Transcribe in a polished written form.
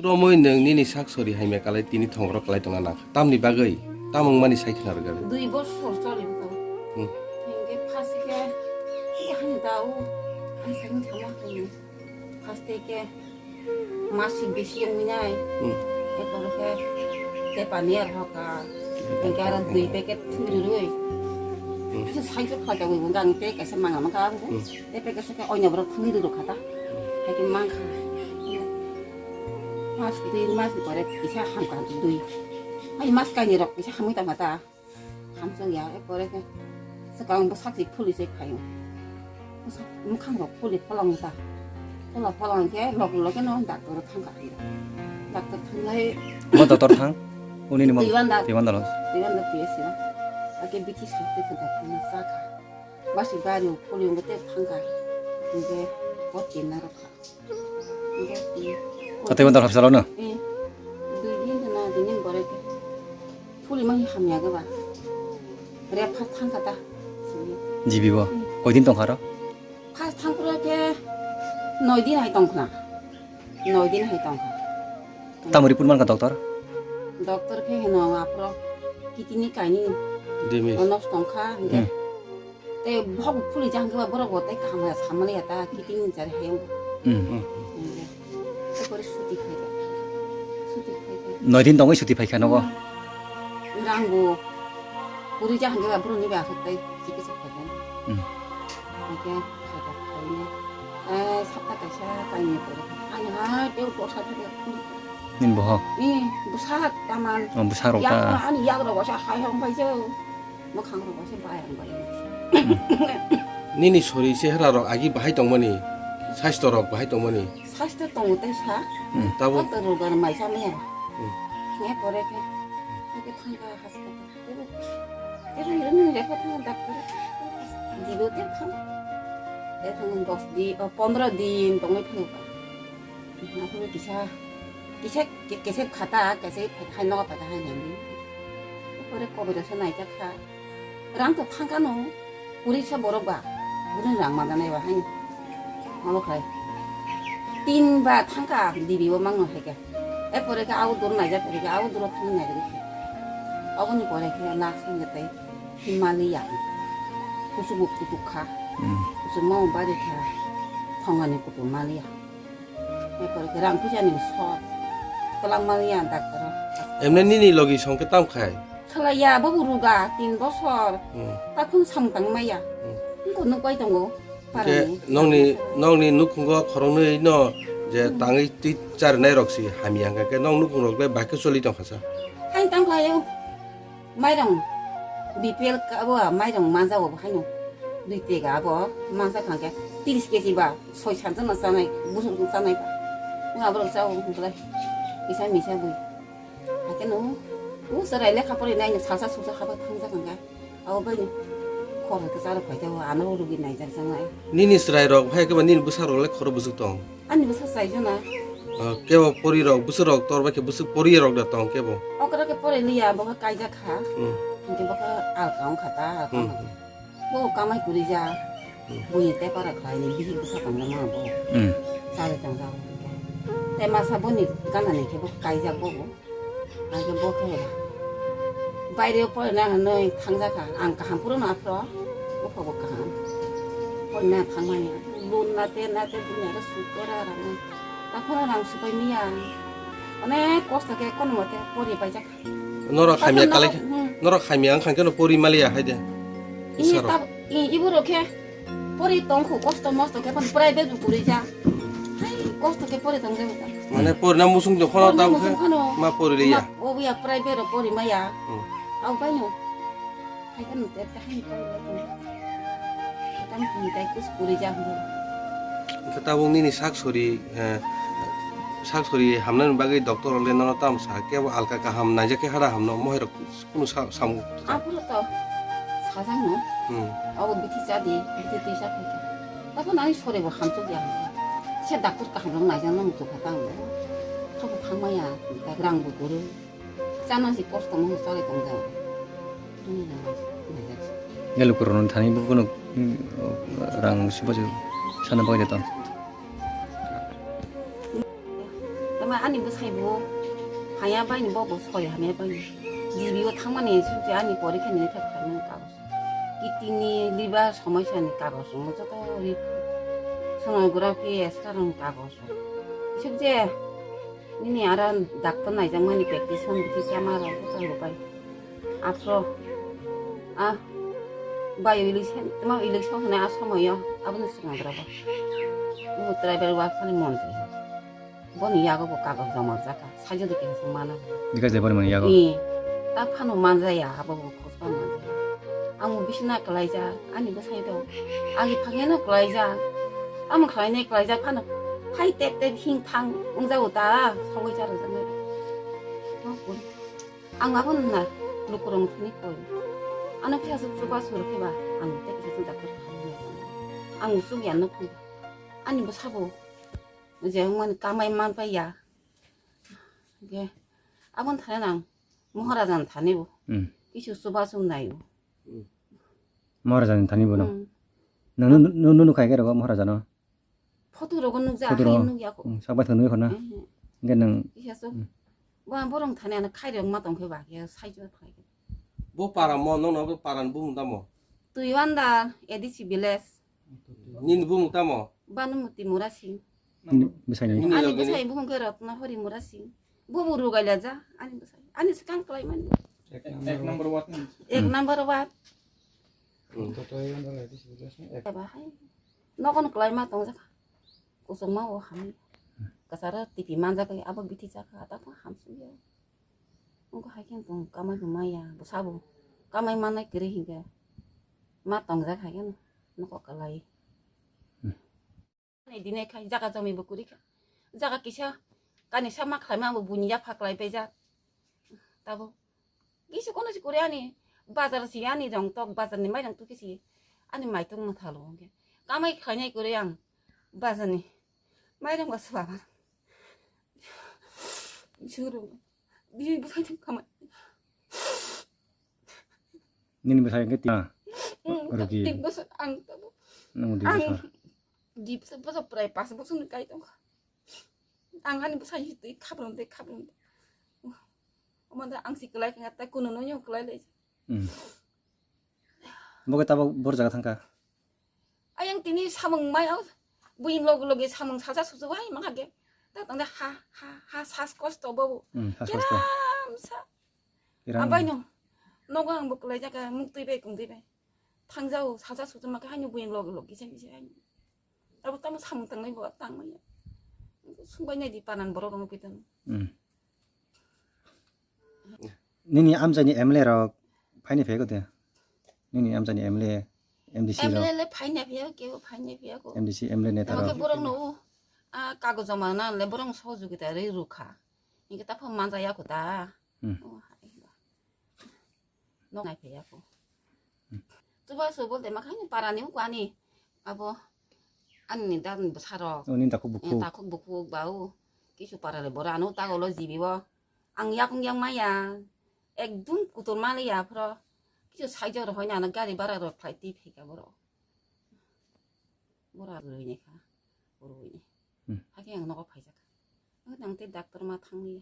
Romoy nang nini sak sori hai me kalai tini thong rok kalai tong na tam ni bagai tamong mani sai khnar gar 2 বছর চলে তো hinge ফাসকে han দাও আমি সাইন থামা কই ফাসতে কে মাসি বেশি মিনাই এরপরে তে পানিয়ার হকা hinge আর 2 প্যাকেট থুরুই 그래서 사이즈 가자고 이건 강 빼게서 망하면 가고 내 빼게서 어냐버로 탕이도 가다 하긴 망가 마스크 마스크 거래 이제 한간 두이 아니 마스크 아니라 이제 한 번마다 감성이야 거래 그래서 뭐 사지 풀리세 가요 그래서 무칸 거 풀리 펄렁다 펄렁 게 럭럭게 넣은 닥터로 탄거 아니야 닥터 탄나에 뭐 닥터 탕? 본인이 뭐 대만다 대만다로 뒤에서 아게 비티 살때 그 닥터는 싸가 맛이 가려 풀리 온 것때 탄가 이게 어찌 나로 가 이게 대만다로 합사로는 예. 누린드나 누린 거래게 풀이만 함야가 봐. 그래 파탕 가다. 집이 뭐 어딘 동 가라? 파탕 그렇게 너희들 할 동구나. 너희들 할 동구. 따머리 뿐만 가 닥터 dokter ke heno apro kitini kani demi onos tongka nge te bhog phuli jang ka boro gote kam ha samane ata kitini jar heyo nge te kore suti khaiga 너딘 동의 슈티 파이카노고 rangbu puri jang ka boro ni ba khote sikise khaiga 이게 khaiga khaine sapta ka sha kani boro ani ha te ko sa thade 님 뭐? 이 무사 다만 무사로가 아니 약으로 와서 하형 봐죠 뭐 강으로 와서 봐야 한 거예요 nini sori se hara rok agi bahai tong mani sasto rok bahai tong mani 사실 또 어때 사 tabo 어떤 거는 많이 사면 해 버려게 이게 판가 하스다 때로 이런 래 같은 건 닥터 디도 때 판. 내가는 15 दिन 동네 피우가 나도 기색 가다 계속 할 너가 받아 하냐니 그래 거버려서 나이자 카 랑도 판가노 우리 차 물어봐 우리는 랑마다 내와 하니 아무 그래 띵바 판가 니비워 막노 해게 에버레가 아우도로 나이자 버리게 아우도로 타는 나이자 어머니 버레게 낙생겼대 히말리아 구수국 두둑카 무슨 뭐 바리카 통안이 고도 말이야 에버레가 랑 부자님 서 Kelang malian tak terus. emne nini logi song ke tam khai Kalau ya babu ruga 3 bosor. Tak pun samtang maya. Engko nu koi tunggu. ke nong ni nukung go khorong nei no je tangi ti char nai rok si hamiang ke nong nukung rok le ba ke soli tong khasa Hai tang kayo. Mai dong. BPL ka bo mai dong manza bo hai no. Dui te ga bo manza kan ke 30 kg ba. Soi chan zan sa nai musu sa nai ba. Nga bo sa bo kle. Bisa misa bu. Ake no. Serai le kapori nai salsa susa khaba thangza kan ga. Aw ba ni. Khor ka sa khoi ta wa ano rugi nai jar sang nai. nini srai rok bhai ke ba nini busar rok le khoro busuk tong Ani bisa sai jona. ke bo pori rok busur rok tor ba ke busuk pori rok da tong ke bo Okra ke pore liya bo ka kaija kha. Ke bo ka al kaung khata bo kamai kuri ja. Bo ni te para khai ni bihi busa kang na ma bo. Sa le tang sa. Te ma sa bo ni kana ni ke bo kaija bo bo. Ai ke bo ke ba. Baire pore na noi thangja kha ang ka ham puro na pro. Bo ko bo ka ham. Pore na thang ma ni lun na te dunya ra su ko ra ra. Ta pora rang su pai mi ya. Ane costa ke kon mo te pore pai ja kha. noro khamia kalai noro khamia ang khang ke no pori malia hai de Ini tab ibu roke pori tongku costa mosto ke pan private puri ja. Hai costa ke pori tong de. mane pori na musung jo khono tam ke ma pori le ya Oh ya private pori maya. Au ba nyu. Hai kan te ta hai pori. Tam pi dai kus puri ja hu. kata bong nini sak sori hamnan bagai doktor le no tam sa ke bo alka ka ham na je ke hara ham no mohe rok kunu sam Apuro to 사장 no. Au biti jadi biti tisa ke. Tapi nani sore bo hamso ya. 제 낙부가 한번 나잖아 뭐 그다 뭐 하고 방마야 나 그랑 보고를 짜나시 코스도 뭐 써야 된다 얄로 그러는 다니 부분은 랑 씹어줘 사는 방에 됐다 그러면 아니 뭐 사이고 하야 바니 뭐 소리 하면 바니 니비고 탕만에 진짜 아니 버리게 니가 가면 까고서 이띠니 리바 সমস্যা니 까고서 뭐 저도 우리 소노그래피 에스라는 까고서 실제 니니 알아 닥터 나이장만이 백티션 비티 샤마라 고타로 바이 앞으로 아 바이오 일리션 마 일리션 하나 아서모요 아버는 시간 들어봐 뭐 드라이버 와파니 몬데 본 이야기고 까고 좀 어자까 사주도 계속 많아 네가 돼버리면 야고 딱 파노 만자야 하보고 코스파 만자 아무 비시나 클라이자 아니 뭐 사이도 아기 방에는 클라이자 아무 클라이네 클라이자 파노 하이 떼떼 힝탕 웅자우다 서고자로 자메 안 가보는 날 루꾸렁 트니까 안 피어서 쭈바서 이렇게 봐안 떼기 계속 잡고 가는 안 우쑥이 안 넣고 아니 뭐 사보 이제 형만 까마이만 봐야 이게 아번 타는 뭐하라잖아 다니고 이슈 수바숨 나요 뭐하라자는 다니보노 너는 가이게라고 뭐하라잖아 포도로 건능 자 포도로. 하이는 야고 삭바 더 넣거나 그러니까 능 이셔서 뭐 보랑 타네는 카이령 마동 그 바게 사이죠 타게 뭐 para mo nong no paran bung tamo tuiwanda edisi biles nin bung tamo banu muti murasi 미사일 니 아니 여기니 무사히 무슨 거였나 허리 murasi 부부로 갈려자 아니 무사히 아니 스칸 클라이만 एक नंबर बात नहीं एक नंबर बात तो ये अंदर है इस वजह से ba hai nó con 클라이마 동자 고송 마오 함 가사라 티피 만자 그 아버 비티 자가 다 함수요 뭔가 하긴 동 까마이 마야 뭐 사부 까마이 만나 그래 hinga 마 동자 하긴 nó 클라이 này đi này khai jaga cho mình bực đi jaga kisah cái này sao mắc khai mà bunyi ya phak lai beja tabo kisu kono si koreani bazar si ani dong tok bazar ni mai dong tu kisi ani mai tok na thalo ge kamai khai nei koreang bazar ni mai dong was ba juro ni bu sai kamai 니는 미사일 게 띠아 그렇게 띵 bus ang tabo 너무 ang 되겠어 jeep sa bus pray pas bus ni kai tong ang hani bu sai tu kabron de 어머나 앙시 클라이 같다 꾸노노뇨 클라이 뭐가 따고 버르자가 탄가 아양 티니 사멍 마요 부인 로글로게 사멍 사자 수수 와이 망하게 따던데 하하하 사스코스토 버부 사스코스토 람사 아바이뇨 너가 한 먹을래 자가 묵디베 공디베 탕자우 사자 수수 막 하뇨 부인 로글로게 생기지 아니 아부 따면 사멍 땅내 뭐 땅마야 순간에 디빠난 버러는 비든 니니 암자니 엠레라 파이네 베거든 니니 암자니 엠레 MDC로 엠레레 파이네비야 깨고 파이네비야고 MDC 엠레네 따라 이렇게 버럭 놓고 아 까고 저만은 내 버럭 소주기다 레루카 이게 딱 보면 만자야고다 너 나이 배야고 주바서 볼 때 막 하니 바라니 관이 아버 아니 나는 뭐 사러 닌 다고 부쿠 다국 먹고 바우 기슈 바라를 뭐라 안 오다고 로 집이워 앙야궁양 마야 액둥 구돌 말이야 프로 기슈 사이저로 하냐는 까리 바라로 파이티 피가 뭐라 그러니까 모르니 하긴 너가 파이자가 낭때 닥터마 탕리야